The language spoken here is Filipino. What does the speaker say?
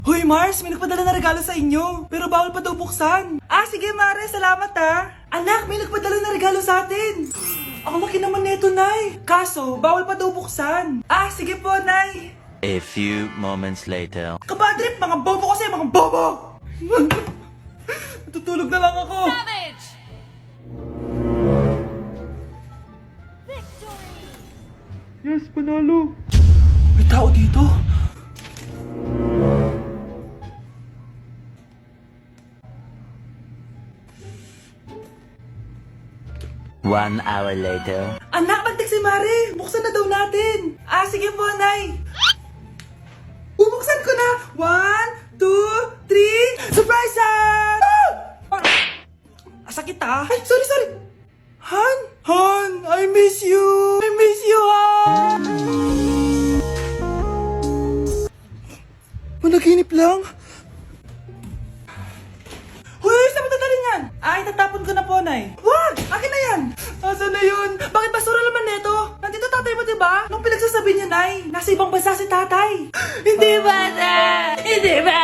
Hoy Mars, may nagpadala na regalo sa inyo. Pero bawal pa daw buksan. Ah, sige Mare, salamat ha. Anak, may nagpadala na regalo sa atin. Ang laki naman neto, Nay. Kaso, bawal pa daw buksan. Ah, sige po, Nay. A few moments later. Kabadrip, mga bobo kasi, mga bobo! Tutulog na lang ako. Savage! Yes, panalo. May tao dito. One hour later. Anak, magtik si Mare. Buksan na daw natin. Ah, sige po, Nay. Bubuksan ko na. 1, 2, 3. Surprise! Sakit ah. Ay, sorry. Han? Han, I miss you. I miss you, Han. Managinip lang. Hoy, saan mo dadalhin yan? Ay, tatapon ko na po, Nay. Wag! Akin na yan! Asan na yun? Bakit basura naman neto? Nandito tatay mo, diba? Nung pinagsasabi niya, Nay, nasa ibang bansa si tatay. Hindi ba, Nay? Hindi ba?